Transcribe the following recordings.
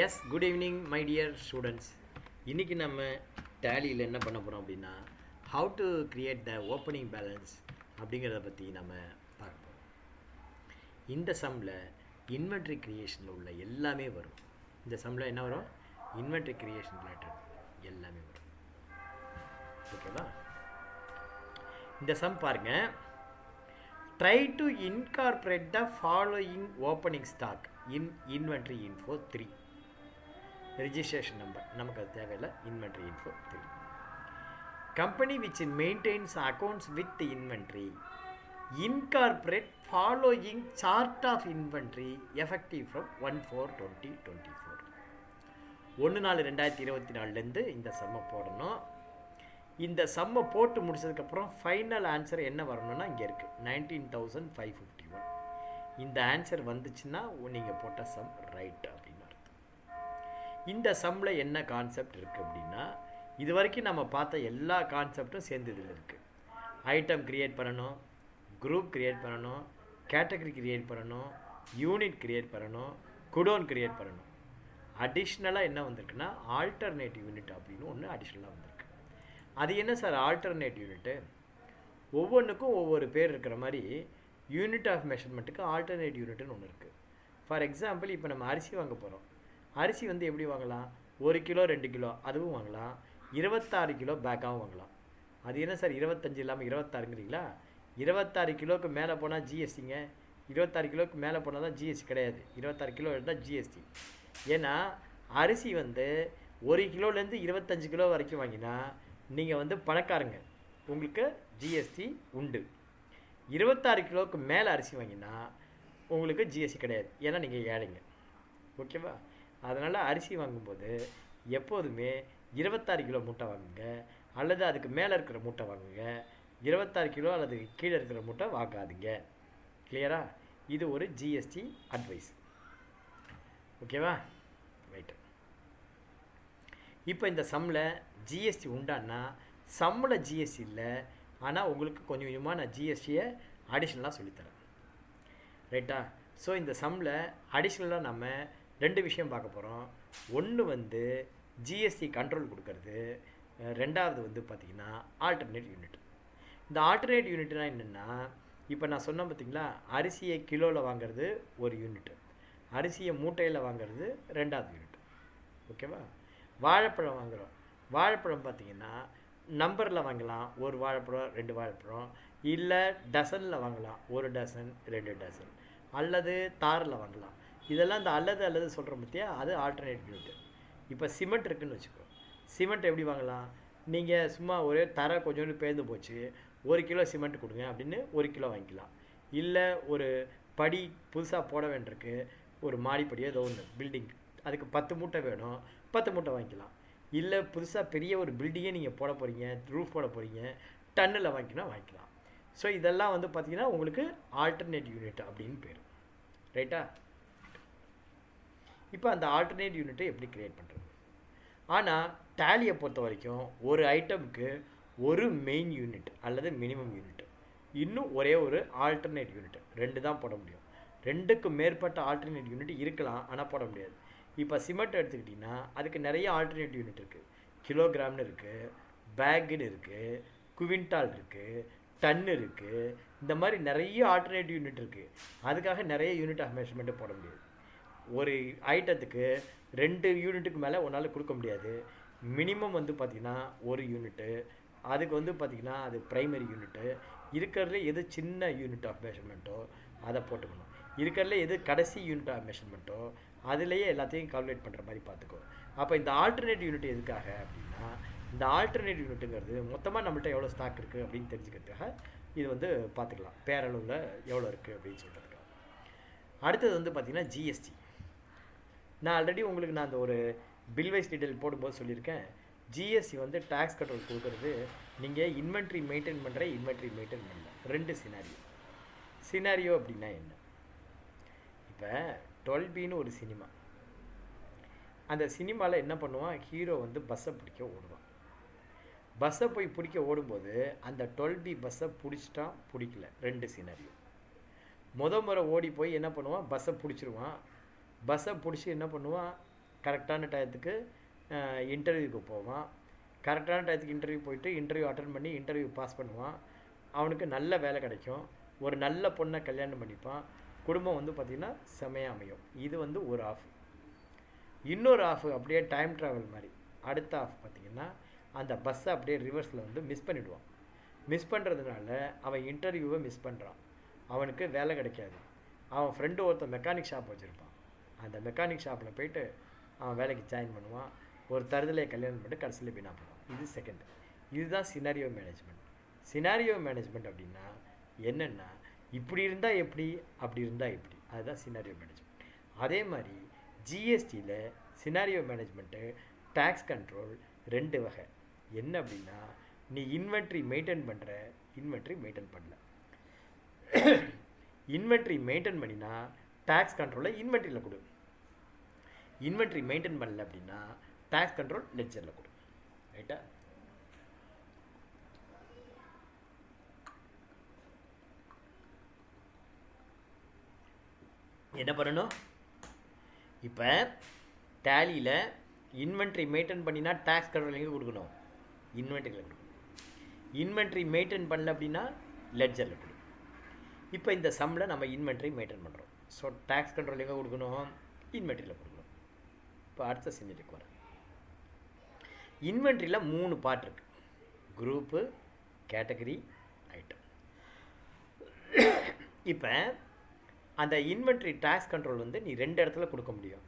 S, good evening my dear students. இன்றைக்கி நம்ம டேலியில் என்ன பண்ண போகிறோம் அப்படின்னா, how to create the opening balance அப்படிங்கிறத பற்றி நம்ம பார்க்க போகிறோம். இந்த சம்மில் இன்வென்ட்ரி கிரியேஷனில் உள்ள எல்லாமே வரும். இந்த சம்மில் என்ன வரும்? இன்வென்ட்ரி கிரியேஷன் ரிலேட்டட் எல்லாமே வரும். ஓகேவா? இந்த சம் பாருங்கள். Try to incorporate the following opening stock in inventory info 3. Registration number நமக்கு அது தேவையில்லை. Inventory info 3. Company which maintains accounts with inventory incorporate following chart of inventory effective from 1/4/2024. 1/4/2024 இந்த சம்மை போடணும். இந்த சம்மை போட்டு முடிச்சதுக்கப்புறம் ஃபைனல் ஆன்சர் என்ன வரணும்னா இங்கே இருக்குது 19,551. இந்த ஆன்சர் வந்துச்சுன்னா நீங்கள் போட்ட சம் ரைட் அப்படின்னு அர்த்தம். இந்த சம்மில் என்ன கான்செப்ட் இருக்குது அப்படின்னா, இது வரைக்கும் நம்ம பார்த்த எல்லா கான்செப்டும் சேர்ந்து இதில் இருக்குது. ஐட்டம் க்ரியேட் பண்ணணும், குரூப் க்ரியேட் பண்ணணும், கேட்டகரி க்ரியேட் பண்ணணும், யூனிட் க்ரியேட் பண்ணணும், குடோன் க்ரியேட் பண்ணணும். அடிஷ்னலாக என்ன வந்திருக்குன்னா ஆல்டர்னேட் யூனிட் அப்படின்னு ஒன்று அடிஷ்னலாக வந்திருக்கு. அது என்ன சார் ஆல்டர்னேட் யூனிட்டு? ஒவ்வொன்றுக்கும் ஒவ்வொரு பேர் இருக்கிற மாதிரி யூனிட் ஆஃப் மெஷர்மெண்ட்டுக்கு ஆல்டர்னேட் யூனிட்னு ஒன்று இருக்குது. ஃபார் எக்ஸாம்பிள், இப்போ நம்ம அரிசி வாங்க போகிறோம். அரிசி வந்து எப்படி வாங்கலாம்? 1 கிலோ 2 கிலோ அதுவும் வாங்கலாம், 26 கிலோ பேக்காகவும் வாங்கலாம். அது என்ன சார் 25 இல்லாமல் 26ங்கிறீங்களா? 26 கிலோவுக்கு மேலே போனால் ஜிஎஸ்டிங்க. 26 கிலோவுக்கு மேலே போனால் தான் ஜிஎஸ்டி கிடையாது. 26 கிலோ எடுத்தால் ஜிஎஸ்டி. ஏன்னா அரிசி வந்து 1 கிலோலேருந்து 25 கிலோ வரைக்கும் வாங்கினா நீங்கள் வந்து பணக்காரங்க, உங்களுக்கு ஜிஎஸ்டி உண்டு. 26 கிலோவுக்கு மேலே அரிசி வாங்கினா உங்களுக்கு ஜிஎஸ்டி கிடையாது, ஏன்னா நீங்கள் ஏழைங்க. ஓகேவா? அதனால் அரிசி வாங்கும்போது எப்போதுமே 26 கிலோ மூட்டை வாங்குங்க, அல்லது அதுக்கு மேலே இருக்கிற மூட்டை வாங்குங்க. 26 கிலோ அல்லது கீழே இருக்கிற மூட்டை வாங்காதீங்க. கிளியரா? இது ஒரு ஜிஎஸ்டி அட்வைஸ். ஓகேவா? ரைட்டு. இப்போ இந்த சம்மில் ஜிஎஸ்டி உண்டான்னா சம்மில் ஜிஎஸ்டி இல்லை, ஆனால் உங்களுக்கு கொஞ்சம் கொஞ்சமாக நான் ஜிஎஸ்டியை அடிஷ்னலாக சொல்லித்தரேன். ரைட்டா? ஸோ இந்த சம்மில் அடிஷ்னலாக நம்ம 2 விஷயம் பார்க்க போகிறோம். ஒன்று வந்து ஜிஎஸ்டி கண்ட்ரோல் கொடுக்கறது, ரெண்டாவது வந்து பார்த்திங்கன்னா ஆல்டர்னேட் யூனிட். இந்த ஆல்டர்னேட் யூனிட்னால் என்னென்னா, இப்போ நான் சொன்னேன் பார்த்திங்களா, அரிசியை கிலோவில் வாங்கிறது ஒரு யூனிட்டு, அரிசியை மூட்டையில் வாங்கிறது 2வது யூனிட். ஓகேவா? வாழைப்பழம் வாங்குகிறோம். வாழைப்பழம் பார்த்திங்கன்னா நம்பரில் வாங்கலாம், 1 வாழைப்பழம் 2 வாழைப்பழம், இல்லை டசனில் வாங்கலாம், 1 டசன் 2 டசன், அல்லது தாரில் வாங்கலாம். இதெல்லாம் இந்த அல்லது சொல்கிற பற்றியா, அது ஆல்டர்னேட் யூனிட். இப்போ சிமெண்ட் இருக்குதுன்னு வச்சுக்கோ. சிமெண்ட் எப்படி வாங்கலாம்? நீங்கள் சும்மா ஒரே தர கொஞ்சோண்டு பேர்ந்து போச்சு, 1 கிலோ சிமெண்ட் கொடுங்க அப்படின்னு 1 கிலோ வாங்கிக்கலாம். இல்லை ஒரு படி புதுசாக போட வேண்டியிருக்கு, ஒரு மாடிப்படியோ ஏதோ ஒன்று பில்டிங், அதுக்கு 10 மூட்டை வேணும், 10 மூட்டை வாங்கிக்கலாம். இல்லை புதுசாக பெரிய ஒரு பில்டிங்கே நீங்கள் போட போகிறீங்க, ரூஃப் போட போகிறீங்க, டன்னில் வாங்கிக்கலாம். ஸோ இதெல்லாம் வந்து பார்த்திங்கன்னா உங்களுக்கு ஆல்டர்னேட் யூனிட் அப்படின்னு பேர். ரைட்டா? இப்போ அந்த ஆல்டர்னேட் யூனிட்டை எப்படி க்ரியேட் பண்ணுறது? ஆனால் டேலியை பொறுத்த வரைக்கும் ஒரு ஐட்டமுக்கு ஒரு மெயின் யூனிட் அல்லது மினிமம் யூனிட், இன்னும் ஒரே ஒரு ஆல்டர்னேட் யூனிட், 2 தான் போட முடியும். 2க்கு மேற்பட்ட ஆல்டர்னேட் யூனிட் இருக்கலாம், ஆனால் போட முடியாது. இப்போ சிமெண்ட் எடுத்துக்கிட்டிங்கன்னா அதுக்கு நிறைய ஆல்டர்னேட் யூனிட் இருக்குது. கிலோகிராம்னு இருக்குது, பேக்குன்னு இருக்குது, குவிண்டால் இருக்குது, டன்னு இருக்குது. இந்த மாதிரி நிறைய ஆல்டர்னேட் யூனிட் இருக்குது. அதுக்காக நிறைய யூனிட் ஆஃப் மெஷர்மெண்ட்டு போட முடியாது. ஒரு ஐட்டத்துக்கு 2 யூனிட்டுக்கு மேலே ஒன்றால் கொடுக்க முடியாது. மினிமம் வந்து பார்த்திங்கன்னா 1 யூனிட்டு, அதுக்கு வந்து பார்த்திங்கன்னா அது ப்ரைமரி யூனிட்டு. இருக்கிறதுல எது சின்ன யூனிட் ஆஃப் மெஷர்மெண்ட்டோ அதை போட்டுக்கணும். இருக்கிறதுல எது கடைசி யூனிட் ஆஃப் மெஷர்மெண்ட்டோ அதுலேயே எல்லாத்தையும் கால்குலேட் பண்ணுற மாதிரி பார்த்துக்கோ. அப்போ இந்த ஆல்டர்னேட் யூனிட் எதுக்காக அப்படின்னா, இந்த ஆல்டர்னேட் யூனிட்டுங்கிறது மொத்தமாக நம்மள்ட்ட எவ்வளோ ஸ்டாக் இருக்குது அப்படின்னு தெரிஞ்சுக்கிறதுக்காக இது வந்து பார்த்துக்கலாம், பேரளவில் எவ்வளோ இருக்குது அப்படின்னு சொல்கிறதுக்காக. அடுத்தது வந்து பார்த்திங்கன்னா ஜிஎஸ்டி. நான் ஆல்ரெடி உங்களுக்கு நான் அந்த ஒரு பில் வைஸ் டீட்டெயில் போடும்போது சொல்லியிருக்கேன். ஜிஎஸ்டி வந்து டேக்ஸ் கண்ட்ரோல் கொடுக்குறது நீங்கள் இன்வென்ட்ரி மெயின்டைன் பண்ணுற இன்வென்ட்ரி மெயின்டைன் பண்ணல. 2 சினாரியோ அப்படின்னா என்ன? இப்போ 12Bன்னு ஒரு சினிமா. அந்த சினிமாவில் என்ன பண்ணுவான்? ஹீரோ வந்து பஸ்ஸை பிடிக்க ஓடுவான். பஸ்ஸை போய் பிடிக்க ஓடும்போது அந்த 12B பஸ்ஸை பிடிச்சிட்டான், பிடிக்கல. 2 சினாரியோ. முறை ஓடி போய் என்ன பண்ணுவான்? பஸ்ஸை பிடிச்சிருவான். பஸ்ஸை பிடிச்சி என்ன பண்ணுவான்? கரெக்டான டயத்துக்கு இன்டர்வியூக்கு போவான். கரெக்டான டயத்துக்கு இன்டர்வியூ போயிட்டு இன்டர்வியூ அட்டன் பண்ணி இன்டர்வியூ பாஸ் பண்ணுவான். அவனுக்கு நல்ல வேலை கிடைக்கும். ஒரு நல்ல பொண்ணை கல்யாணம் பண்ணிப்பான். குடும்பம் வந்து பார்த்திங்கன்னா செமையாக அமையும். இது வந்து ஒரு ஆஃப். இன்னொரு ஆஃப் அப்படியே டைம் ட்ராவல் மாதிரி. அடுத்த ஆஃப் பார்த்திங்கன்னா அந்த பஸ்ஸை அப்படியே ரிவர்ஸில் வந்து மிஸ் பண்ணிவிடுவான். மிஸ் பண்ணுறதுனால அவன் இன்டர்வியூவை மிஸ் பண்ணுறான். அவனுக்கு வேலை கிடைக்காது. அவன் ஃப்ரெண்டு ஒருத்தன் மெக்கானிக் ஷாப் வச்சுருப்பான். அந்த மெக்கானிக் ஷாப்பில் போயிட்டு அவன் வேலைக்கு ஜாயின் பண்ணுவான். ஒரு தருதலையை கல்யாணம் பண்ணிட்டு கடைசியில் வீணாக போவான். இது செகண்ட். இதுதான் சினாரியோ மேனேஜ்மெண்ட். சினாரியோ மேனேஜ்மெண்ட் அப்படின்னா என்னென்னா, இப்படி இருந்தால் எப்படி, அப்படி இருந்தால் எப்படி, அதுதான் சினாரியோ மேனேஜ்மெண்ட். அதே மாதிரி ஜிஎஸ்டியில் சினாரியோ மேனேஜ்மெண்ட்டு, டேக்ஸ் கண்ட்ரோல் 2 வகை. என்ன அப்படின்னா, நீ இன்வென்ட்ரி மெயின்டைன் பண்ணுற, இன்வென்ட்ரி மெயின்டைன் பண்ணல. இன்வென்ட்ரி மெயின்டைன் பண்ணினா டேக்ஸ் கண்ட்ரோலில் இன்வென்ட்ரியில் கொடு. இன்வென்ட்ரி மெயின்டைன் பண்ணல அப்படின்னா டேக்ஸ் கண்ட்ரோல் லெட்ஜரில் கொடு. ரைட்டா? என்ன பண்ணணும்? இப்போ டேலியில் இன்வென்ட்ரி மெயின்டைன் பண்ணினா டேக்ஸ் கண்ட்ரோல் எங்கே கொடுக்கணும்? இன்வென்ட்ரியில் கொடுக்கணும். இன்வென்ட்ரி மெயின்டைன் பண்ணல அப்படின்னா லெட்ஜரில் கொடு. இப்போ இந்த சம்மில் நம்ம இன்வென்ட்ரி மெயின்டைன் பண்ணுறோம். ஸோ டேக்ஸ் கண்ட்ரோல் எங்கே கொடுக்கணும்? இன்வென்ட்ரியில் கொடுக்கணும். இப்போ அடுத்த செஞ்சுட்டு வரேன். இன்வென்ட்ரியில் 3 பார்ட் இருக்குது. Group, category, item. இப்போ அந்த இன்வென்ட்ரி டேக்ஸ் கண்ட்ரோல் வந்து நீ 2 இடத்துல கொடுக்க முடியும்.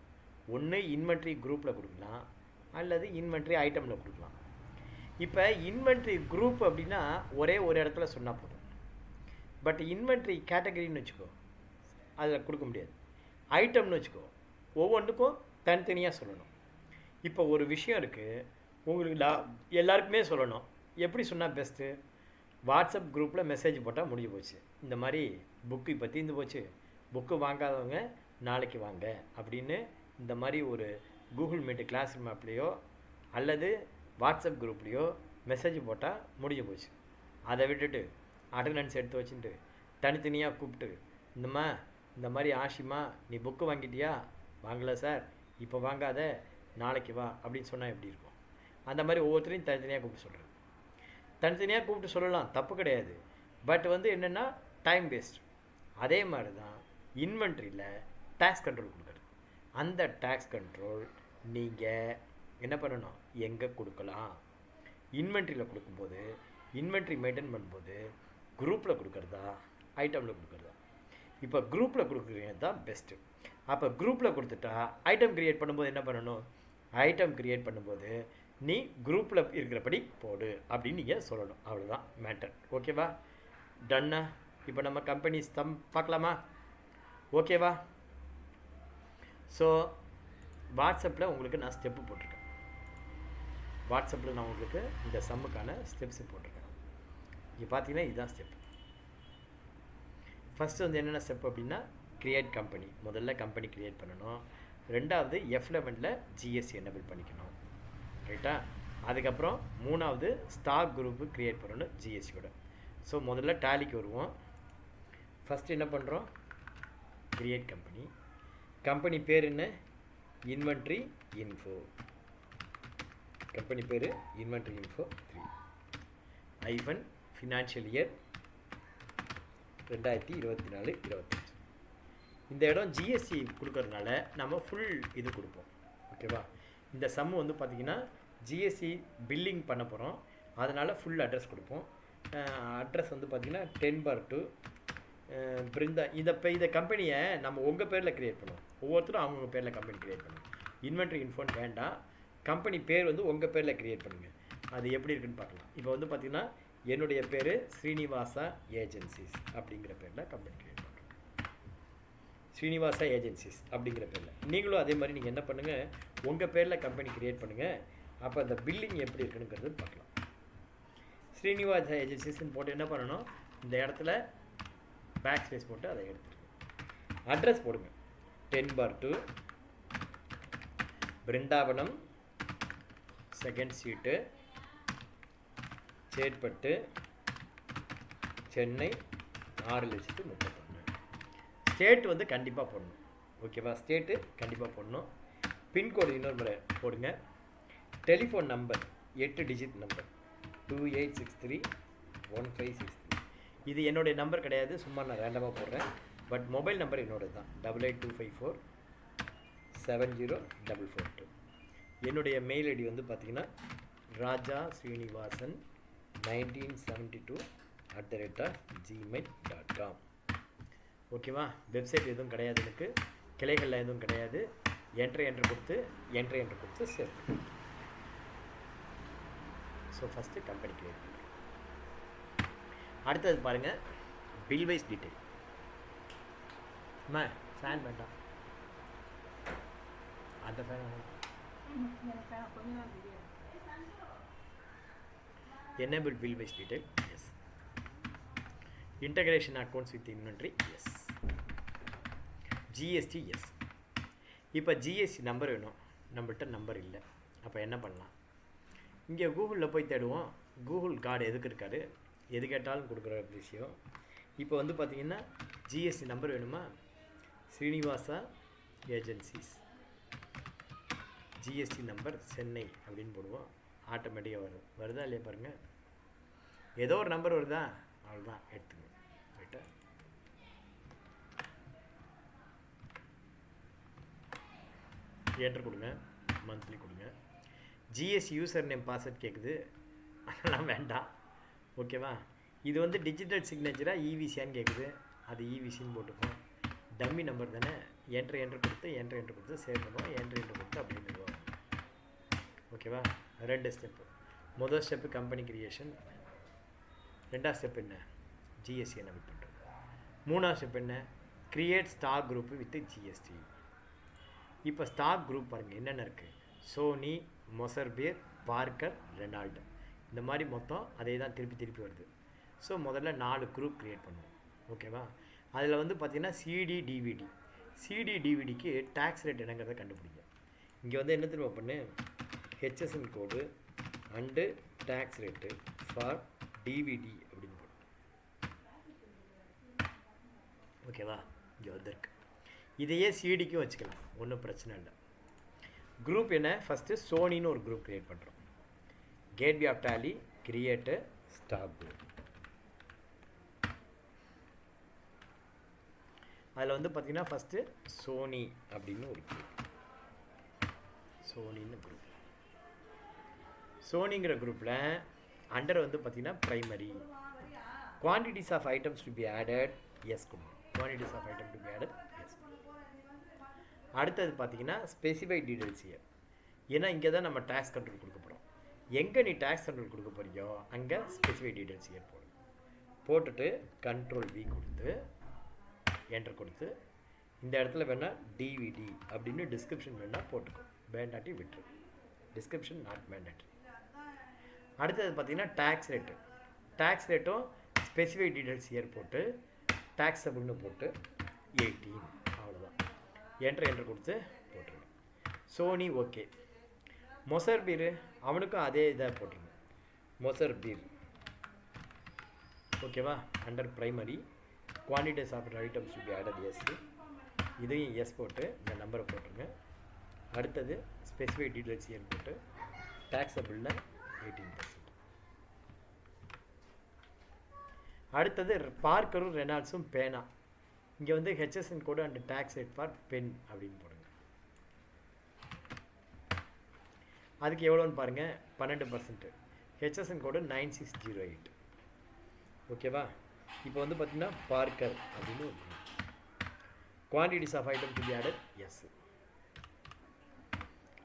ஒன்று இன்வென்ட்ரி குரூப்பில் கொடுக்கலாம், அல்லது இன்வென்ட்ரி ஐட்டமில் கொடுக்கலாம். இப்போ இன்வென்ட்ரி குரூப் அப்படின்னா ஒரே ஒரு இடத்துல சொன்னால் போதும். பட் இன்வென்ட்ரி கேட்டகரின்னு வச்சுக்கோ, அதில் கொடுக்க முடியாது. ஐட்டம்னு வச்சுக்கோ, ஒவ்வொன்றுக்கும் தனித்தனியாக சொல்லணும். இப்போ ஒரு விஷயம் இருக்குது, உங்களுக்கு எல்லாருக்குமே சொல்லணும். எப்படி சொன்னால் பெஸ்ட்டு? வாட்ஸ்அப் குரூப்பில் மெசேஜ் போட்டால் முடிஞ்சு போச்சு. இந்த மாதிரி புக்கு இப்போ தீர்ந்து போச்சு, புக்கு வாங்காதவங்க நாளைக்கு வாங்க அப்படின்னு இந்த மாதிரி ஒரு கூகுள் மீட்டு கிளாஸ் ரூம் ஆப்லேயோ அல்லது வாட்ஸ்அப் குரூப்லேயோ மெசேஜ் போட்டால் முடிஞ்சு போச்சு. அதை விட்டுட்டு அட்டண்டன்ஸ் எடுத்து வச்சுட்டு தனித்தனியாக கூப்பிட்டு இந்த மாதிரி ஆஷிமா நீ புக்கு வாங்கிட்டியா? வாங்கலை சார், இப்போ வாங்காத, நாளைக்கு வா அப்படின்னு சொன்னால் எப்படி இருக்கும்? அந்த மாதிரி ஒவ்வொருத்தரையும் தனித்தனியாக கூப்பிட்டு சொல்கிறேன். தனித்தனியாக கூப்பிட்டு சொல்லலாம், தப்பு கிடையாது. பட் வந்து என்னென்னா டைம் வேஸ்ட். அதே மாதிரி தான் இன்வென்ட்ரியில் டேக்ஸ் கண்ட்ரோல் கொடுக்குறது. அந்த டேக்ஸ் கண்ட்ரோல் நீங்கள் என்ன பண்ணணும்? எங்கே கொடுக்கலாம்? இன்வென்ட்ரியில் கொடுக்கும்போது, இன்வென்ட்ரி மெயின்டைன் பண்ணும்போது குரூப்பில் கொடுக்குறதா, ஐட்டமில் கொடுக்குறதா? இப்போ குரூப்பில் கொடுக்குறது தான் பெஸ்ட்டு. அப்போ குரூப்பில் கொடுத்துட்டா ஐட்டம் க்ரியேட் பண்ணும்போது என்ன பண்ணணும்? ஐட்டம் க்ரியேட் பண்ணும்போது நீ குரூப்பில் இருக்கிறபடி போடு அப்படின்னு நீங்கள் சொல்லணும். அவ்வளோதான் மேட்டர். ஓகேவா? டன்னா? இப்போ நம்ம கம்பெனி பார்க்கலாமா? ஓகேவா? ஸோ வாட்ஸ்அப்பில் உங்களுக்கு நான் ஸ்டெப்பு போட்டிருக்கேன். வாட்ஸ்அப்பில் நான் உங்களுக்கு இந்த சம்முக்கான ஸ்டெப்ஸு போட்டிருக்கேன். இங்கே பார்த்தீங்கன்னா இதுதான் ஸ்டெப். ஃபஸ்ட்டு வந்து என்னென்ன ஸ்டெப் அப்படின்னா, க்ரியேட் கம்பெனி. முதல்ல கம்பெனி க்ரியேட் பண்ணணும். ரெண்டாவது F11 ஜிஎஸ்டி எனேபிள் பண்ணிக்கணும். ரைட்டா? அதுக்கப்புறம் 3வது ஸ்டாக் குரூப்பு க்ரியேட் பண்ணணும் ஜிஎஸ்டியோட. ஸோ முதல்ல டேலிக்கு வருவோம். ஃபஸ்ட்டு என்ன பண்ணுறோம்? Create company. கம்பெனி பேர் என்ன? Inventory info. கம்பெனி பேர் இன்வென்ட்ரி இன்ஃபோ 3 ஐஃபன் ஃபினான்ஷியல் இயர் 2024-25. இந்த இடம் ஜிஎஸ்டி கொடுக்கறதுனால நம்ம ஃபுல் இது கொடுப்போம். ஓகேவா? இந்த சம்மு வந்து பார்த்திங்கன்னா ஜிஎஸ்டி பில்லிங் பண்ண போகிறோம். அதனால் ஃபுல் அட்ரஸ் கொடுப்போம். அட்ரஸ் வந்து பார்த்திங்கன்னா 10/2 பிருந்தா. இந்த கம்பெனியை நம்ம உங்கள் பேரில் க்ரியேட் பண்ணுவோம். ஒவ்வொருத்தரும் அவங்கவுங்க பேரில் கம்பெனி க்ரியேட் பண்ணுவோம். இன்வென்ட்ரி இன்ஃபோன் வேண்டாம், கம்பெனி பேர் வந்து உங்கள் பேரில் க்ரியேட் பண்ணுங்கள். அது எப்படி இருக்குன்னு பார்க்கலாம். இப்போ வந்து பார்த்திங்கன்னா என்னுடைய பேர் ஸ்ரீனிவாசா ஏஜென்சிஸ் அப்படிங்கிற பேரில் கம்பெனி க்ரியேட் பண்ணுறோம். ஸ்ரீனிவாசா ஏஜென்சிஸ் அப்படிங்கிற பேரில். நீங்களும் அதே மாதிரி நீங்கள் என்ன பண்ணுங்கள், உங்கள் பேரில் கம்பெனி க்ரியேட் பண்ணுங்கள். அப்போ அந்த பில்லிங் எப்படி இருக்குங்கிறது பார்க்கலாம். ஸ்ரீனிவாசா ஏஜென்சிஸ்ன்னு போட்டு என்ன பண்ணணும்? இந்த இடத்துல பேக் ஸ்பேஸ் போட்டு அதை எடுத்துருங்க. அட்ரஸ் போடுங்க. 10/2 Brindavanam, 2nd street, Chetpet, Chennai 6,31,000. State வந்து கண்டிப்பாக போடணும். ஓகேவா? ஸ்டேட்டு கண்டிப்பாக போடணும். பின்கோடு இன்னொரு முறை போடுங்க. Telephone number 8 digit number 28631563. இது என்னுடைய நம்பர் கிடையாது, சும்மா நான் ரேண்டமாக போடுறேன். பட் மொபைல் நம்பர் என்னோடது தான் 8825470442. என்னுடைய மெயில் ஐடி வந்து பார்த்தீங்கன்னா raja.srinivasan1972@gmail.com. ஓகேவா? வெப்சைட் எதுவும் கிடையாது, எனக்கு கிளைகளில் எதுவும் கிடையாது. என்ட்ரு கொடுத்து சேர்த்து. ஸோ ஃபஸ்ட்டு கம்பெனி கிரியேட் பண்ணுறோம். அடுத்தது பாருங்கள், பில் வைஸ் டீட்டெயில். ஃபேன் வேண்டாம், அந்த fan enable bill based detail, yes. Integration accounts with inventory, yes. GST, yes. இப்போ ஜிஎஸ்டி நம்பர் வேணும், நம்மள்கிட்ட நம்பர் இல்லை. அப்போ என்ன பண்ணலாம்? இங்கே கூகுளில் போய் தேடுவோம். கூகுள் கார்டு எதுக்கு இருக்காரு, எது கேட்டாலும் கொடுக்குற விஷயம். இப்போ வந்து பார்த்தீங்கன்னா ஜிஎஸ்டி நம்பர் வேணுமா, Srinivasa agencies GST number Chennai அப்படின்னு போடுவோம். ஆட்டோமேட்டிக்காக வருதா இல்லையா பாருங்கள். ஏதோ ஒரு நம்பர் வருதா, அவ்வளோதான், எடுத்துங்க. ரைட்டா? என்ட்ரு கொடுங்க, மந்த்லி கொடுங்க. ஜிஎஸ்டி யூசர் நேம் பாஸ்வேர்ட் கேட்குது, அதெல்லாம் வேண்டாம். ஓகேவா? இது வந்து டிஜிட்டல் சிக்னேச்சராக இவிசியான்னு கேட்குது, அது இவிசின்னு போட்டுப்போம். டம்மி நம்பர் தானே. என்ட்ரு கொடுத்து சேவ் பண்ணுவோம். என்ட்ரு கொடுத்து அப்படியே பண்ணுவோம். ஓகேவா? 2 ஸ்டெப்பு. முதல் ஸ்டெப்பு கம்பெனி கிரியேஷன், 2ஆவது ஸ்டெப் என்ன, ஜிஎஸ்டி என்ன பண்ணுறோம். 3ஆவது ஸ்டெப் என்ன, create stock group with GST. இப்போ ஸ்டாக் குரூப் பாருங்கள் என்னென்ன இருக்குது. சோனி, மொசர்பீர், பார்க்கர், ரெனால்டு, இந்த மாதிரி மொத்தம் அதே தான் திருப்பி வருது. ஸோ முதல்ல 4 குரூப் க்ரியேட் பண்ணுவோம். ஓகேவா? அதில் வந்து பார்த்திங்கன்னா சிடி டிவிடிக்கு டேக்ஸ் ரேட் என்னங்கிறத கண்டுபிடிங்க. இங்கே வந்து என்ன திரும்ப பண்ணு, HSN code and tax rate for DVD அப்படின்னு போடும். ஓகேவா? இங்கே வந்துருக்கு. இதையே சிடிக்கும் வச்சுக்கலாம், ஒன்றும் பிரச்சனை இல்லை. குரூப் என்ன, ஃபஸ்ட்டு சோனின்னு ஒரு குரூப் க்ரியேட் பண்ணுறோம். Gateway of Tally create stock group. அதில் வந்து பார்த்திங்கன்னா ஃபஸ்ட்டு சோனி அப்படின்னு ஒரு குரூப். சோனிங்கிற குரூப்பில் அண்டர் வந்து பார்த்திங்கன்னா primary quantities of items to be added, yes கொடுங்க. Quantities of item to be added, yes. அடுத்தது பார்த்திங்கன்னா ஸ்பெசிஃபைட் டீடைல்ஸ் இயர். ஏன்னா இங்கே தான் நம்ம டேக்ஸ் கண்ட்ரோல் கொடுக்க போகிறோம். எங்கே நீ டேக்ஸ் கண்ட்ரோல் கொடுக்க போறியோ அங்கே ஸ்பெசிஃபைட் டீடைல்ஸ் இயர் போட்டுட்டு கண்ட்ரோல் V கொடுத்து என்டர் கொடுத்து இந்த இடத்துல வேணால் டிவிடி அப்படின்னு டிஸ்கிரிப்ஷன் வேணால் போட்டுக்கோ, வேண்டாட்டி விட்டுரு. Description not mandatory. அடுத்தது பார்த்திங்கன்னா டேக்ஸ் ரேட்டும் ஸ்பெசிஃபைட் டீடைல்ஸ் இயர் போட்டு டேக்ஸபிள்னு போட்டு 18, அவ்வளோதான். என்டர் கொடுத்து போட்டுருங்க. Sony okay. மொசர்பீர் அவனுக்கும் அதே இதாக போட்டுருங்க. மொசர்பீர் ஓகேவா? Under primary quantities of items to be added, yes. இதையும் எஸ் போட்டு இந்த நம்பரை போட்டுருங்க. அடுத்தது ஸ்பெசிஃபைட் டீடைல்ஸ் இயர் போட்டு டேக்ஸபிளில் 18%. அடுத்தது பார்க்கரும் ரெனால்ட்ஸும் பேனா. இங்கே வந்து HSN code and tax rate for pen அப்படின்னு போடுங்க. அதுக்கு எவ்வளோன்னு பாருங்கள், 12%. HSN code 9608. ஓகேவா? இப்போ வந்து பார்த்திங்கன்னா பார்க்கர் அப்படின்னு quantities of item to be added, yes.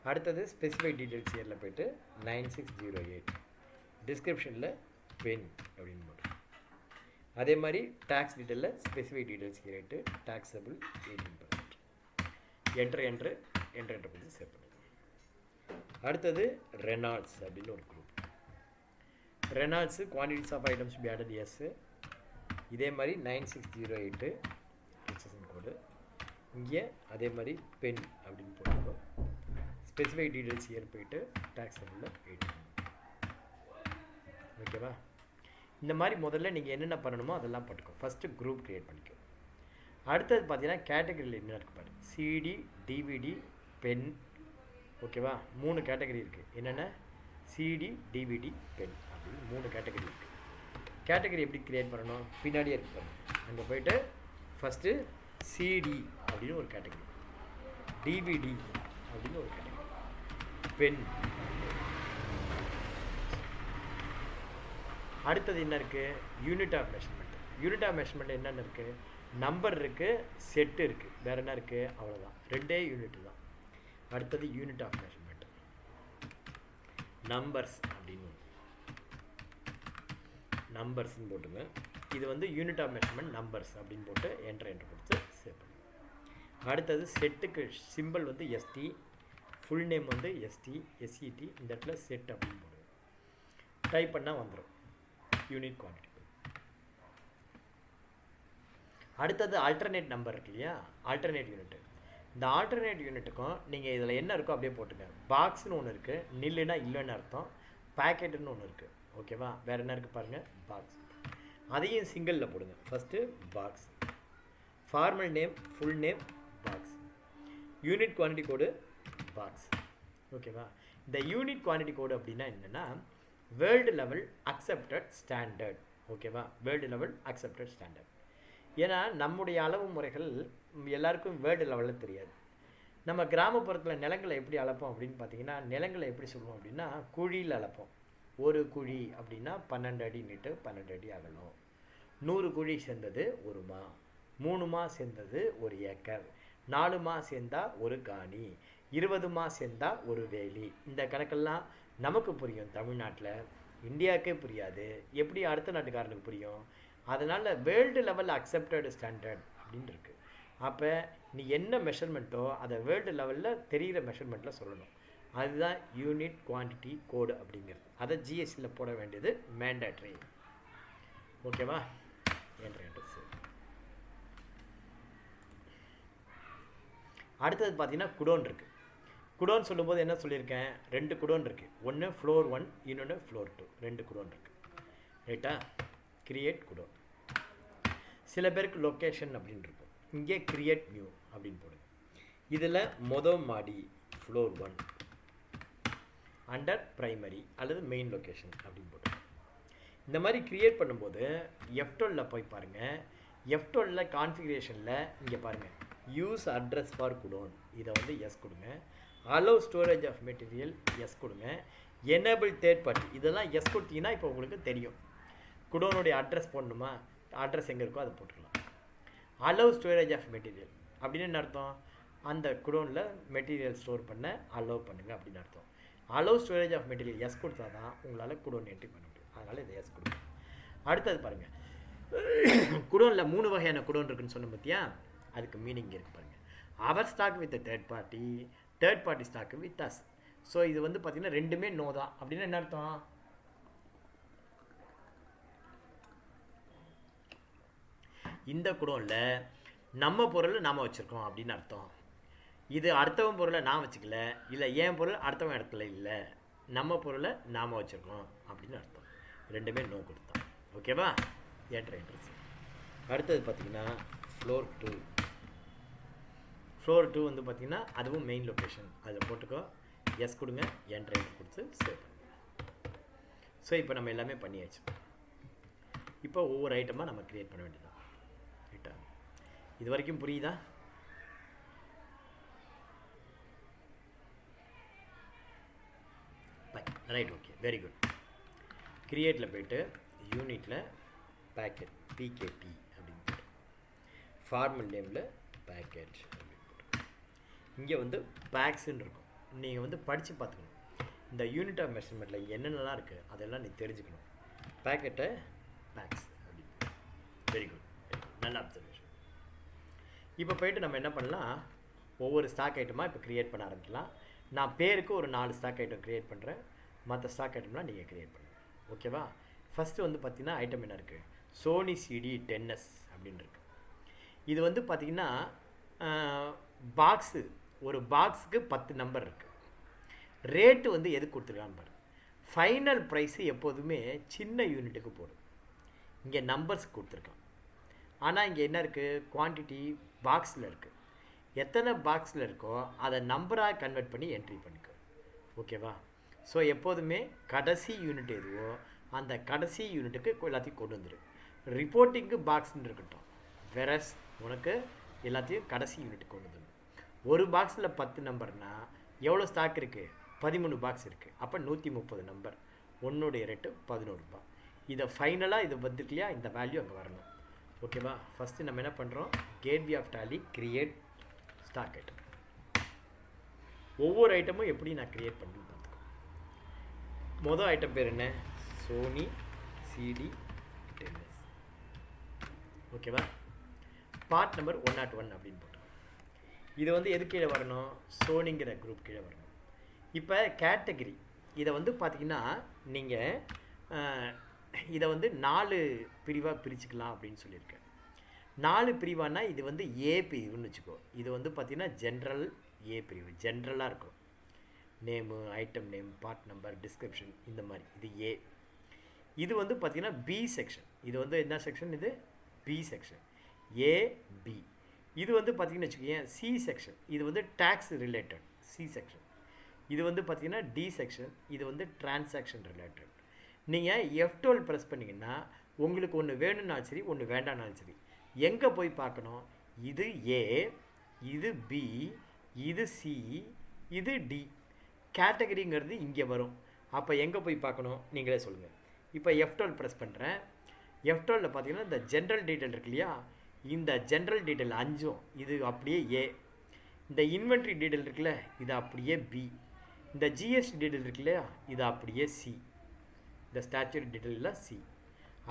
அடுத்தது ஸ்பெசிஃபைட் டீடைல்ஸ் இயரில் போய்ட்டு 9608 டிஸ்கிரிப்ஷனில் பென் அப்படின்னு போட்டு அதே மாதிரி டேக்ஸ் டீட்டெயிலில் specified details rate taxable 18%. Enter கொடுத்து சேவ் பண்ணுங்கள். அடுத்தது ரெனால்ட்ஸ் அப்படின்னு ஒரு குரூப். Reynolds quantities of items be added, yes. இதே மாதிரி 9608 ஹெச்எஸ்என் கோடு. இங்கே அதே மாதிரி பென் அப்படின்னு போட்டுருக்கோம். ஸ்பெசிஃபைட் டீடைல்ஸ் இயர் போயிட்டு டேக்ஸபிளில் 18. ஓகேவா? இந்த மாதிரி முதல்ல நீங்கள் என்னென்ன பண்ணணுமோ அதெல்லாம் போட்டுக்கோ. ஃபஸ்ட்டு குரூப் க்ரியேட் பண்ணிக்கோ. அடுத்தது பார்த்தீங்கன்னா கேட்டகரியில் என்ன இருக்கு பாரு, சிடி, டிவிடி, பென், ஓகேவா? 3 கேட்டகரி இருக்குது. என்னென்ன? சிடி, டிவிடி, பென் அப்படின்னு 3 கேட்டகரி இருக்குது. கேட்டகரி எப்படி க்ரியேட் பண்ணணும்? பின்னாடியே இருக்கு பாருங்க. அங்கே போய்ட்டு ஃபஸ்ட்டு சிடி அப்படின்னு ஒரு கேட்டகரி, டிவிடி அப்படின்னு ஒரு கேட்டகரி, பென். அடுத்தது என்ன இருக்குது? Unit of measurement. Unit of measurement என்னென்ன இருக்குது? நம்பர் இருக்குது, செட்டு இருக்குது, வேறு என்ன இருக்குது? அவ்வளோதான், 2 யூனிட் தான். அடுத்தது யூனிட் ஆஃப் மெஷர்மெண்ட், நம்பர்ஸ் அப்படின்னு நம்பர்ஸ்ன்னு போட்டுங்க. இது வந்து யூனிட் ஆஃப் மெஷர்மெண்ட் நம்பர்ஸ் அப்படின்னு போட்டு என்ட்ரு கொடுத்து சேவ் பண்ணுங்க. அடுத்தது செட்டுக்கு சிம்பிள் வந்து எஸ்டி, ஃபுல் நேம் வந்து எஸ்டி, எஸ்இடி, இந்த இடத்துல செட் அப்படின்னு போடுங்க. டைப் பண்ணால் வந்துடும் யூனிட் குவான்டிட்டி. அடுத்தது ஆல்டர்னேட் நம்பர் இருக்கு இல்லையா? Alternate unit. இந்த ஆல்டர்னேட் யூனிட்டுக்கும் நீங்கள் இதில் என்ன இருக்கோ அப்படியே போட்டுங்க. பாக்ஸ்னு ஒன்று இருக்குது, நில்லுனா இல்லைன்னு அர்த்தம். பேக்கெட்டுன்னு ஒன்று இருக்குது. ஓகேவா? வேறு என்ன இருக்குது பாருங்கள், பாக்ஸ். அதையும் சிங்கிளில் போடுங்க. First box, formal name, full name, box, unit quantity code, box. ஓகேவா? இந்த யூனிட் குவான்டிட்டி கோடு அப்படின்னா என்னென்னா வேர்ல்டு லெவல் அக்செப்டட் ஸ்டாண்டர்ட். ஓகேவா? World level accepted standard. ஏன்னா நம்முடைய அளவு முறைகள் எல்லாருக்கும் வேர்ல்டு லெவலில் தெரியாது. நம்ம கிராமப்புறத்தில் நிலங்களை எப்படி அளப்போம் அப்படின்னு பார்த்தீங்கன்னா, நிலங்களை எப்படி சொல்லுவோம் அப்படின்னா குழியில் அளப்போம். ஒரு குழி அப்படின்னா 12 அடி நீட்டு, 12 அடி அகலம். 100 குழி சேர்ந்தது 1 மா, 3 மா சேர்ந்தது 1 ஏக்கர், 4 மா சேர்ந்தா 1 காணி, 20 மா சேர்ந்தா 1 வேலி. இந்த கணக்கெல்லாம் நமக்கு புரியும் தமிழ்நாட்டில், இந்தியாவுக்கே புரியாது. எப்படி அடுத்த நாட்டுக்காரனுக்கு புரியும்? அதனால் வேர்ல்டு லெவல் அக்செப்டட் ஸ்டாண்டர்ட் அப்படின்னு இருக்குது. அப்போ நீ என்ன மெஷர்மெண்ட்டோ அதை வேர்ல்டு லெவலில் தெரிகிற மெஷர்மெண்ட்டில் சொல்லணும். அதுதான் யூனிட் குவான்டிட்டி கோடு அப்படிங்கிறது. அதை ஜிஎஸ்டியில் போட வேண்டியது மேண்டேட்ரி. ஓகேவா? என்ட்ரு. அடுத்தது பார்த்தீங்கன்னா குடோன் இருக்குது. குடோன் சொல்லும்போது என்ன சொல்லியிருக்கேன்? 2 குடோன் இருக்குது. ஒன்று ஃப்ளோர் 1, இன்னொன்று ஃப்ளோர் 2. 2 குடோன் இருக்குது. ரைட்டா? Create godown. சில பேருக்கு லொக்கேஷன் அப்படின்னு இருக்கும். இங்கே கிரியேட் நியூ அப்படின்னு போடுங்க. இதில் மாடி ஃப்ளோர் 1 அண்டர் ப்ரைமரி அல்லது மெயின் லொக்கேஷன் அப்படின்னு போடுங்க. இந்த மாதிரி க்ரியேட் பண்ணும்போது F12 போய் பாருங்கள். F12 கான்ஃபிகரேஷனில் இங்கே பாருங்கள், யூஸ் அட்ரஸ் ஃபார் குடோன், இதை வந்து எஸ் கொடுங்க. Allow storage of material yes கொடுங்க. எனேபிள் தேர்ட் பார்ட்டி, இதெல்லாம் எஸ் கொடுத்தீங்கன்னா இப்போ உங்களுக்கு தெரியும் குடோனுடைய அட்ரஸ் போடணுமா, அட்ரஸ் எங்கே இருக்கோ அதை போட்டுக்கலாம். அலோவ் ஸ்டோரேஜ் ஆஃப் மெட்டீரியல் அப்படின்னு என்ன அர்த்தம்? அந்த குடோனில் மெட்டீரியல் ஸ்டோர் பண்ண அலோவ் பண்ணுங்கள் அப்படின்னு அர்த்தம். Allow storage of material yes கொடுத்தா தான் உங்களால் குடோன் என்ட்ரி பண்ண முடியும். அதனால் இதை எஸ் கொடுங்க. அடுத்தது பாருங்கள், குடோனில் 3 வகையான குடோன் இருக்குன்னு சொன்ன பார்த்தியா? அதுக்கு மீனிங் இருக்குது பாருங்கள். Our stock with third party, third party stock with us. So இது வந்து பார்த்திங்கன்னா ரெண்டுமே நோ தான். அப்படின்னு என்ன அர்த்தம்? இந்த குடோனில் நம்ம பொருள் நாம் வச்சுருக்கோம் அப்படின்னு அர்த்தம். இது அடுத்தவன் பொருளை நான் வச்சுக்கல, இல்லை என் பொருள் அடுத்தவன் இடத்துல இல்லை, நம்ம பொருளை நாம் வச்சுருக்கோம் அப்படின்னு அர்த்தம். ரெண்டுமே நோ கொடுத்தோம். ஓகேவா? என்ட்ரன்ஸ். அடுத்தது பார்த்திங்கன்னா ஃப்ளோர் 2. ஃப்ளோர் 2 வந்து பார்த்திங்கன்னா அதுவும் மெயின் லொக்கேஷன். அதில் போட்டுக்கோ, எஸ் கொடுங்க, என்ட்ரன்ஸ் கொடுத்து சேவ் பண்ணுங்க. ஸோ இப்போ நம்ம எல்லாமே பண்ணியாச்சு. இப்போ ஒவ்வொரு ஐட்டமாக நம்ம க்ரியேட் பண்ண வேண்டியது. இது வரைக்கும் புரியுதா? Right, okay, very good. கிரியேட்டில் போய்ட்டு யூனிட்டில் பேக்கெட் பிகேடி அப்படின்னு போட்டு, ஃபார்மல் நேமில் பேக்கெட் அப்படின்னு போட்டு, இங்கே வந்து பேக்ஸுன்னு இருக்கும். நீங்கள் வந்து படித்து பார்த்துக்கணும். இந்த யூனிட் ஆஃப் மெஷர்மெண்ட்டில் என்னென்னலாம் இருக்குது அதெல்லாம் நீ தெரிஞ்சுக்கணும். பேக்கெட்டை பேக்ஸ் அப்படின்னு. வெரி குட், நல்ல அப்சர்வேஷன். இப்போ போய்ட்டு நம்ம என்ன பண்ணலாம், ஒவ்வொரு ஸ்டாக் ஐட்டமாக இப்போ க்ரியேட் பண்ண ஆரம்பிக்கலாம். நான் பேருக்கு ஒரு 4 ஸ்டாக் ஐட்டம் க்ரியேட் பண்ணுறேன். மற்ற ஸ்டாக் ஐட்டம்லாம் நீங்கள் க்ரியேட் பண்ணுங்கள். ஓகேவா? ஃபஸ்ட்டு வந்து பார்த்திங்கன்னா ஐட்டம் என்ன இருக்குது? சோனி சிடி 10S அப்படின்னு இருக்குது. இது வந்து பார்த்திங்கன்னா பாக்ஸு, ஒரு பாக்ஸுக்கு 10 நம்பர் இருக்குது. ரேட்டு வந்து எது கொடுத்துருக்கான்னு பாரு. ஃபைனல் ப்ரைஸு எப்போதுமே சின்ன யூனிட்டுக்கு போடும். இங்கே நம்பர்ஸ் கொடுத்துருக்கான். ஆனால் இங்கே என்ன இருக்குது? குவான்டிட்டி பாக்ஸில் இருக்குது. எத்தனை பாக்ஸில் இருக்கோ அதை நம்பராக கன்வெர்ட் பண்ணி என்ட்ரி பண்ணிக்கோ. ஓகேவா? ஸோ எப்போதுமே கடைசி யூனிட் எதுவோ அந்த கடைசி யூனிட்டுக்கு எல்லாத்தையும் கொண்டு வந்துடு. ரிப்போர்ட்டிங்கு பாக்ஸ்ன்னு இருக்கட்டும், வெரஸ் உனக்கு எல்லாத்தையும் கடைசி யூனிட்டுக்கு கொண்டு வந்துடும். ஒரு பாக்ஸில் 10 நம்பர்னா எவ்வளோ ஸ்டாக் இருக்குது? 13 பாக்ஸ் இருக்குது. அப்போ 130 நம்பர், ஒன்னுடைய ரேட்டு 11 ரூபாய். இதை ஃபைனலாக இது வந்துருக்கு இல்லையா, இந்த வேல்யூ அங்கே வரணும். ஓகேவா? ஃபஸ்ட்டு நம்ம என்ன பண்ணுறோம், gateway of Tally create stock item. ஒவ்வொரு ஐட்டமும் எப்படி நான் கிரியேட் பண்ணுறேன்னு பார்த்துக்கோ. மொதல் ஐட்டம் பேர் என்ன? Sony CD tennis. ஓகேவா? பார்ட் நம்பர் 101 அப்படின்னு போட்டோம். இது வந்து எது கீழே வரணும்? சோனிங்கிற குரூப் கீழே வரணும். இப்போ கேட்டகரி இதை வந்து பார்த்தீங்கன்னா நீங்கள் இதை வந்து 4 பிரிவாக பிரிச்சுக்கலாம் அப்படின்னு சொல்லியிருக்கேன். 4 பிரிவானா இது வந்து ஏ பிரிவுன்னு வச்சுக்கோ. இது வந்து பார்த்தீங்கன்னா ஜென்ரல் ஏ பிரிவு, ஜென்ரலாக இருக்கும். Name, item name, part number, description, இந்த மாதிரி இது ஏ. இது வந்து பார்த்தீங்கன்னா பி செக்ஷன். இது வந்து என்ன செக்ஷன்? இது பி செக்ஷன், ஏ பி. இது வந்து பார்த்தீங்கன்னு வச்சுக்கோங்க சி செக்ஷன். இது வந்து டேக்ஸ் ரிலேட்டட் சி செக்ஷன். இது வந்து பார்த்தீங்கன்னா டி செக்ஷன். இது வந்து டிரான்சாக்ஷன் ரிலேட்டட். நீங்கள் F12 ப்ரெஸ் பண்ணிங்கன்னா உங்களுக்கு ஒன்று வேணும்னாலும் சரி, ஒன்று வேண்டாம்னாலும் சரி, எங்கே போய் பார்க்கணும்? இது ஏ, இது பி, இது சி, இது டி. கேட்டகரிங்கிறது இங்கே வரும். அப்போ எங்கே போய் பார்க்கணும் நீங்களே சொல்லுங்கள். இப்போ F12 ப்ரெஸ் பண்ணுறேன். F12 பார்த்தீங்கன்னா இந்த ஜென்ரல் டீட்டெயில் இருக்கு இல்லையா, இந்த ஜென்ரல் டீட்டெயில் 5 இது அப்படியே ஏ. இந்த இன்வென்ட்ரி டீட்டெயில் இருக்குல்ல, இது அப்படியே பி. இந்த ஜிஎஸ்டி டீட்டெயில் இருக்கு இல்லையா, இது அப்படியே சி. இந்த ஸ்டாச்சுரி டீட்டெயிலில் சி.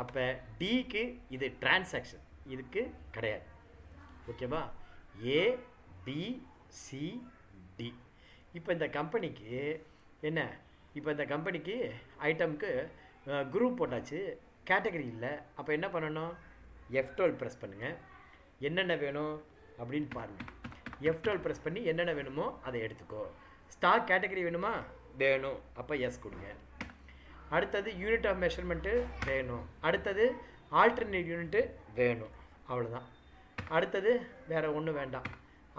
அப்போ டிக்கு இது டிரான்சாக்ஷன், இதுக்கு கிடையாது. ஓகேவா? ஏ பி சி டி. இப்போ இந்த கம்பெனிக்கு என்ன? இப்போ இந்த கம்பெனிக்கு ஐட்டமுக்கு குரூப் போட்டாச்சு, கேட்டகரி இல்லை. அப்போ என்ன பண்ணணும்? F12 ப்ரெஸ் பண்ணுங்கள். என்னென்ன வேணும் அப்படின்னு பாருங்கள். F12 ப்ரெஸ் பண்ணி என்னென்ன வேணுமோ அதை எடுத்துக்கோ. ஸ்டாக் கேட்டகரி வேணுமா? வேணும். அப்போ எஸ் கொடுங்க. அடுத்தது யூனிட் ஆஃப் மெஷர்மெண்ட்டு வேணும். அடுத்தது ஆல்டர்னேட் யூனிட்டு வேணும். அவ்வளோதான். அடுத்தது வேறு ஒன்றும் வேண்டாம்.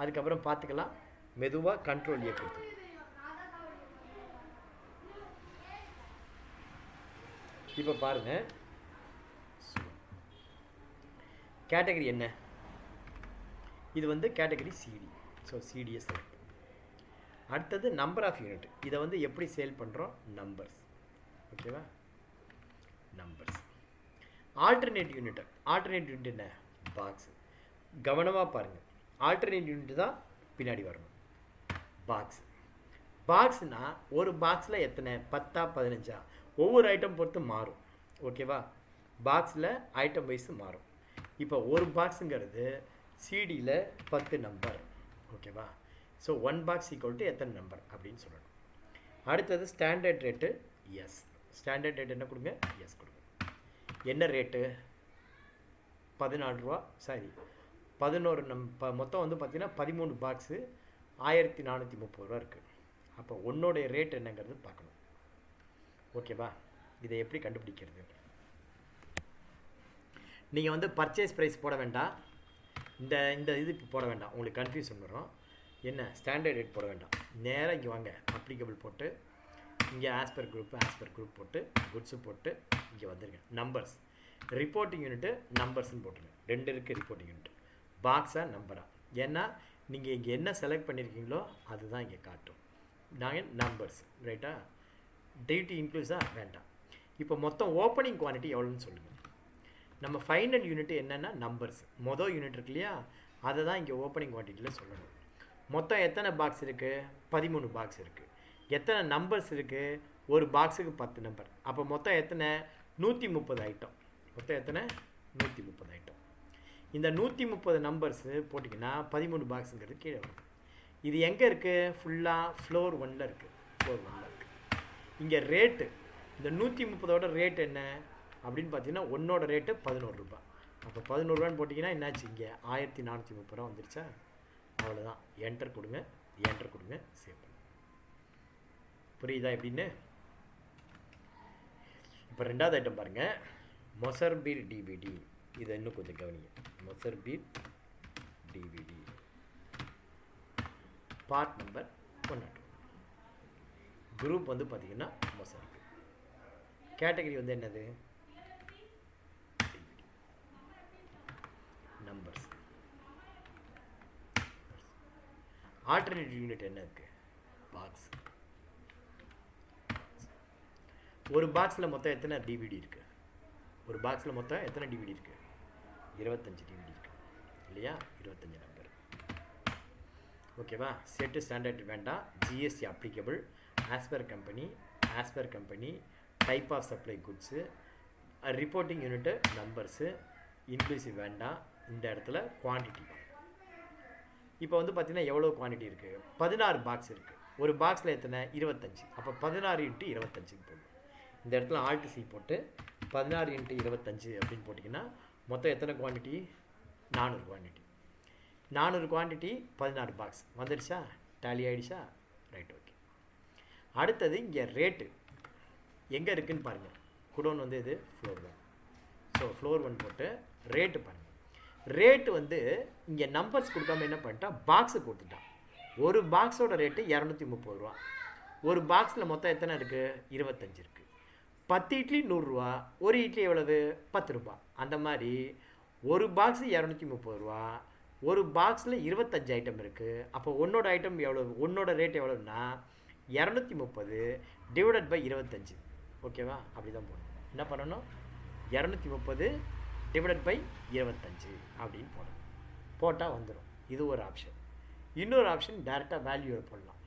அதுக்கப்புறம் பார்த்துக்கலாம். மெதுவாக கண்ட்ரோல் இயக்குறது. இப்போ பாருங்கள், கேட்டகரி என்ன? இது வந்து கேட்டகரி சிடி. So CTS. அடுத்தது நம்பர் ஆஃப் யூனிட். இதை வந்து எப்படி சேல் பண்ணுறோம்? நம்பர்ஸ். ஓகேவா? Numbers. Alternate unit. Alternate unit என்ன? பாக்ஸ். கவனமாக பாருங்கள். ஆல்டர்னேட் யூனிட் தான் பின்னாடி வரணும். பாக்ஸ். பாக்ஸ்னால் ஒரு பாக்ஸில் எத்தனை? 10 15? ஒவ்வொரு ஐட்டம் பொறுத்து மாறும். ஓகேவா? பாக்ஸில் ஐட்டம் வைஸ் மாறும். இப்போ ஒரு பாக்ஸுங்கிறது சிடியில் 10 நம்பர். ஓகேவா? ஸோ 1 பாக்ஸ் ஈக்குவல் டு எத்தனை நம்பர் அப்படின்னு சொல்லணும். அடுத்தது standard rate yes. Standard rate என்ன கொடுங்க? எஸ் கொடுங்க. என்ன ரேட்டு? 14 ரூபா. சாரி, 11 மொத்தம் வந்து பார்த்தீங்கன்னா 13 பாக்ஸு 1430 ரூபா இருக்குது. அப்போ உன்னோடைய ரேட் என்னங்கிறது பார்க்கணும். ஓகேவா? இதை எப்படி கண்டுபிடிக்கிறது? நீங்கள் வந்து பர்ச்சேஸ் ப்ரைஸ் போட வேண்டாம். இந்த இது போட வேண்டாம், உங்களுக்கு கன்ஃபியூஷன் வரும். என்ன? ஸ்டாண்டர்ட் ரேட் போட வேண்டாம். நேராக இங்கே வாங்க. அப்ளிகபிள் போட்டு இங்கே ஆஸ்பர் குரூப் போட்டு குட்ஸு போட்டு இங்கே வந்துடுங்க. நம்பர்ஸ். ரிப்போர்ட்டிங் யூனிட்டு நம்பர்ஸ்ன்னு போட்டுருங்க. 2 இருக்குது ரிப்போர்ட்டிங் யூனிட். பாக்ஸாக நம்பராக. ஏன்னா நீங்கள் இங்கே என்ன செலக்ட் பண்ணியிருக்கீங்களோ அதுதான் இங்கே காட்டும். நாங்கள் நம்பர்ஸ். ரைட்டா? டிடி இன்க்ளூஸாக வேண்டாம். இப்போ மொத்தம் ஓப்பனிங் குவான்டிட்டி எவ்வளோன்னு சொல்லுங்கள். நம்ம ஃபைனல் யூனிட் என்னென்னா நம்பர்ஸ். மொதல் யூனிட் இருக்கு இல்லையா, அதை தான் இங்கே ஓப்பனிங் குவான்டிட்டியில் சொல்லணும். மொத்தம் எத்தனை பாக்ஸ் இருக்குது? 13 பாக்ஸ் இருக்குது. எத்தனை நம்பர்ஸ் இருக்குது? ஒரு பாக்ஸுக்கு 10 நம்பர். அப்போ மொத்தம் எத்தனை? 130 ஐட்டம். மொத்தம் எத்தனை? 130 ஐட்டம். இந்த 130 நம்பர்ஸு போட்டிங்கன்னா 13 பாக்ஸுங்கிறது கீழே வரும். இது எங்கே இருக்குது? ஃபுல்லாக ஃப்ளோர் 1ல் இருக்குது. ஃப்ளோர் 1ல் இருக்குது. இங்கே ரேட்டு, இந்த 130ஓட ரேட் என்ன அப்படின்னு பார்த்தீங்கன்னா ஒன்னோட ரேட்டு 11 ரூபா. அப்போ 11 ரூபான்னு போட்டிங்கன்னா என்னாச்சு? இங்கே 1430 ரூபா வந்துருச்சா? அவ்வளோதான். என்டர் கொடுங்க, என்டர் கொடுங்க, சேவ் பண்ணுங்க. புரியுதா எப்படின்னு? இப்போ 2வது ஐட்டம் பாருங்கள். மொசர்பீர் டிவிடி. இதை இன்னும் கொஞ்சம் கவனிங்க. மொசர்பீர் டிவிடி பார்ட் நம்பர் 102. குரூப் வந்து பார்த்தீங்கன்னா மொசாம்பிக். கேட்டகரி வந்து என்னது? நம்பர்ஸ். ஆல்டர்னேட்டிவ் யூனிட் என்ன இருக்குது? பாக்ஸ். ஒரு பாக்ஸில் மொத்தம் எத்தனை டிவிடி இருக்குது? ஒரு பாக்ஸில் மொத்தம் எத்தனை டிவிடி இருக்குது? 25 டிவிடி இருக்குது இல்லையா? 25 நம்பர். ஓகேவா? செட்டு ஸ்டாண்டர்ட் வேண்டாம். GST applicable, as per company, type of supply goods, reporting unit, numbers, inclusive வேண்டாம். இந்த இடத்துல குவான்டிட்டி. இப்போ வந்து பார்த்தீங்கன்னா எவ்வளோ குவான்டிட்டி இருக்குது? 16 பாக்ஸ் இருக்குது. ஒரு பாக்ஸில் எத்தனை? 25. அப்போ 16 × 25 போடும். இந்த இடத்துல ஆல்ட் சி போட்டு 16 × 25 அப்படின்னு போட்டிங்கன்னா மொத்தம் எத்தனை குவான்டிட்டி? 400 குவான்டிட்டி. 400 குவான்டிட்டி 16 பாக்ஸ் வந்துடுச்சா? டேலி ஆகிடுச்சா? Right, okay. அடுத்தது இங்கே ரேட்டு எங்கே இருக்குதுன்னு பாருங்கள். குடோன் வந்து இது ஃப்ளோர் 1. ஸோ ஃப்ளோர் 1 போட்டு ரேட்டு பாருங்கள். ரேட்டு வந்து இங்கே நம்பர்ஸ் கொடுக்காம என்ன பண்ணிட்டான்? பாக்ஸு கொடுத்துட்டான். ஒரு பாக்ஸோட ரேட்டு 230 ரூபா. ஒரு பாக்ஸில் மொத்தம் எத்தனை இருக்குது? 25 இருக்குது. 10 இட்லி 100 ரூபா. ஒரு இட்லி எவ்வளவு? 10 ரூபா. அந்த மாதிரி ஒரு பாக்ஸு 230 ரூபா. ஒரு பாக்ஸில் 25 ஐட்டம் இருக்குது. அப்போ ஒன்னோட ஐட்டம் எவ்வளோ? ஒன்னோட ரேட் எவ்வளோன்னா 230 டிவைடட் பை 25. ஓகேவா? அப்படி தான் போடணும். என்ன பண்ணணும்? 230 டிவைடட் பை 25 அப்படின்னு போடணும். போட்டால் வந்துடும். இது ஒரு ஆப்ஷன். இன்னொரு ஆப்ஷன் டேரெக்டாக வேல்யூ போடலாம்.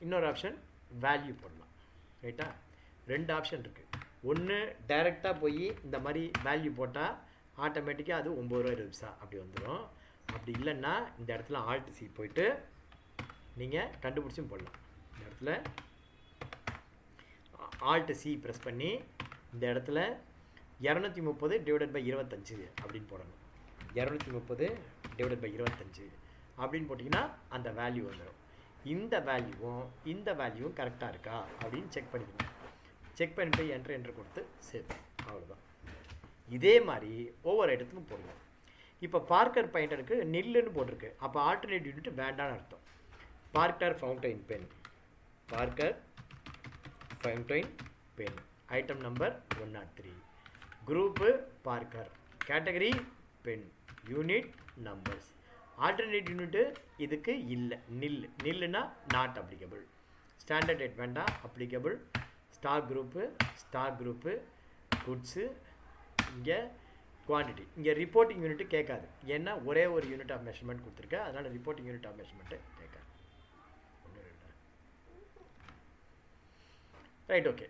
இன்னொரு ஆப்ஷன் வேல்யூ போடலாம். ரைட்டா? 2 ஆப்ஷன் இருக்குது. ஒன்று டைரெக்டாக போய் இந்த மாதிரி வேல்யூ போட்டால் ஆட்டோமேட்டிக்காக அது 9 ரூபா 20 பைசா அப்படி வந்துடும். அப்படி இல்லைன்னா இந்த இடத்துல ஆல்ட் சி போயிட்டு நீங்கள் கண்டுபிடிச்சும் போடலாம். இந்த இடத்துல ஆல்ட் சி ப்ரெஸ் பண்ணி இந்த இடத்துல 230 டிவைடட் பை 25 அப்படின்னு போடணும். 230 டிவைடட் பை 25 அப்படின்னு போட்டிங்கன்னா அந்த வேல்யூ வந்துடும். இந்த வேல்யூவும் கரெக்டாக இருக்கா அப்படின்னு செக் பண்ணிக்கணும். செக் பண்ணிட்டு என்ட்ரு கொடுத்து சேவ். அவ்வளோதான். இதே மாதிரி ஒவ்வொரு இடத்துக்கும் போடலாம். இப்போ பார்க்கர் பாயிண்டருக்கு நில்லுன்னு போட்டிருக்கு. அப்போ ஆல்டர்னேட் யூனிட் வேண்டான்னு அர்த்தம். Parker fountain pen item number 103. Group Parker, category pen, unit numbers. Alternate unit இதுக்கு இல்லை. நில்லுன்னா நாட் அப்ளிகபிள். ஸ்டாண்டர்ட் ரேட் வேண்டாம், அப்ளிகபிள். Stock group goods. இங்கே குவான்டிட்டி. இங்கே ரிப்போர்ட்டிங் யூனிட்டு கேட்காது. ஏன்னா ஒரே ஒரு யூனிட் ஆஃப் மெஷர்மெண்ட் கொடுத்துருக்கேன். அதனால் ரிப்போர்ட்டிங் யூனிட் ஆஃப் மெஷர்மெண்ட்டு கேட்காது. Right, okay.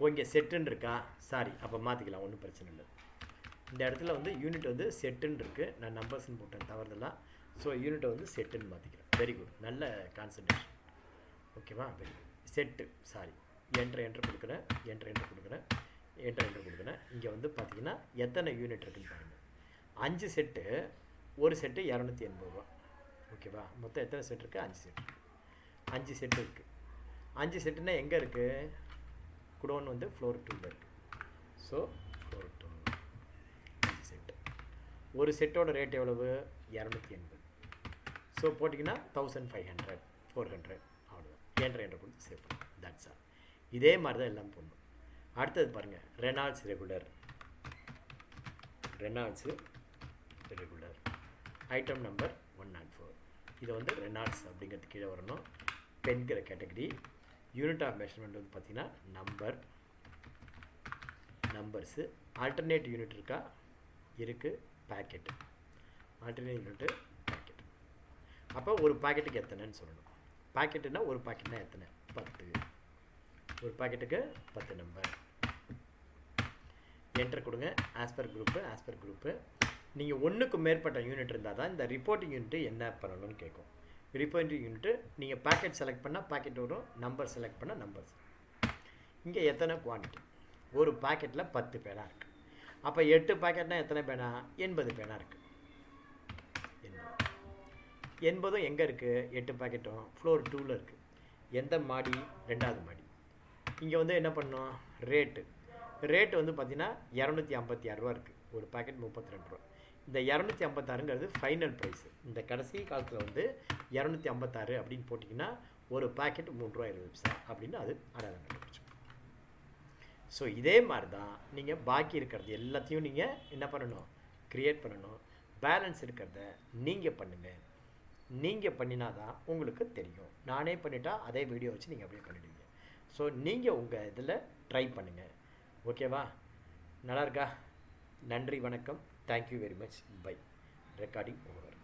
ஓகே, செட்டுன்னு இருக்கா? சாரி, அப்போ மாற்றிக்கலாம், ஒன்றும் பிரச்சனை இல்லை. இந்த இடத்துல வந்து யூனிட் வந்து செட்டுன்னு இருக்குது. நான் நம்பர்ஸ்ன்னு போட்டேன் தவறுதெல்லாம். ஸோ யூனிட்டை வந்து செட்டுன்னு மாற்றிக்கிறேன். வெரி குட், நல்ல கான்சன்ட்ரேஷன். ஓகேவா? Very good. Set, sorry, entry கொடுக்குறேன். இங்கே வந்து பார்த்தீங்கன்னா எத்தனை யூனிட் இருக்குன்னு பாருங்கள். 5 செட்டு. ஒரு செட்டு 280 ரூபா. ஓகேவா? மொத்தம் எத்தனை செட் இருக்குது? 5 செட். 5 செட்டு இருக்குது. 5 செட்டுன்னா எங்கே இருக்குது? குடோன் வந்து ஃப்ளோர் 2 இருக்குது. So floor 2 5 set. ஒரு செட்டோட ரேட் எவ்வளவு? 280. ஸோ போட்டிங்கன்னா 1500 400 அவ்வளோதான். என்ட்ரு கொடுத்து சேவ் பண்ணும். That's all. இதே மாதிரி தான் எல்லாம் போடணும். அடுத்தது பாருங்கள், ரெனால்ட்ஸ் ரெகுலர் ஐட்டம் நம்பர் 104. இதை வந்து ரெனால்ட்ஸ் அப்படிங்கிறது கீழே வரணும். பென்கிற கேட்டகரி. யூனிட் ஆஃப் மெஷர்மெண்ட் வந்து பார்த்திங்கன்னா நம்பர்ஸு. ஆல்டர்னேட் யூனிட் இருக்கா? இருக்குது. பேக்கெட்டு. Alternate unit packet. அப்போ ஒரு பாக்கெட்டுக்கு எத்தனைன்னு சொல்லணும். பாக்கெட்டுன்னா ஒரு பாக்கெட்னா எத்தனை? 10. ஒரு பாக்கெட்டுக்கு 10 நம்பர். என்ட்ரு கொடுங்க. ஆஸ்பர் குரூப்பு. நீங்கள் ஒன்றுக்கு மேற்பட்ட யூனிட் இருந்தால் தான் இந்த ரிப்போர்ட்டிங் யூனிட்டு என்ன பண்ணணும்னு கேட்கும். ரிப்போர்ட்டிங் யூனிட்டு நீங்கள் பாக்கெட் செலக்ட் பண்ணால் பாக்கெட் வரும், நம்பர் செலக்ட் பண்ணால் நம்பர்ஸ். இங்கே எத்தனை குவான்டிட்டி? ஒரு பாக்கெட்டில் 10 பேனா இருக்குது. அப்போ 8 பாக்கெட்னால் எத்தனை பேனா? 80 பேனா இருக்குது. 80 எங்கே இருக்குது? 8 பாக்கெட்டும் ஃப்ளோர் 2ல் இருக்குது. எந்த மாடி? 2வது மாடி. இங்கே வந்து என்ன பண்ணோம்? ரேட்டு வந்து பார்த்தீங்கன்னா 256 ரூபா இருக்குது. ஒரு பாக்கெட் 32 ரூபா. இந்த 256ங்கிறது ஃபைனல் ப்ரைஸ். இந்த கடைசி காலத்தில் வந்து 256 அப்படின்னு போட்டிங்கன்னா ஒரு பாக்கெட் ₹3.20 அப்படின்னு அது அடையாளம் கண்டுபிடிச்சு. ஸோ இதே மாதிரி தான் நீங்கள் பாக்கி இருக்கிறது எல்லாத்தையும் நீங்கள் என்ன பண்ணணும், க்ரியேட் பண்ணணும். பேலன்ஸ் இருக்கிறத நீங்கள் பண்ணுங்கள். நீங்கள் பண்ணினா தான் உங்களுக்கு தெரியும். நானே பண்ணிட்டா அதே வீடியோ வச்சு நீங்கள் அப்படியே பண்ணிடுவீங்க. ஸோ நீங்கள் உங்கள் இதில் ட்ரை பண்ணுங்கள். ஓகேவா? நல்லா இருக்கா? நன்றி, வணக்கம். Thank you very much. Bye. Recording over.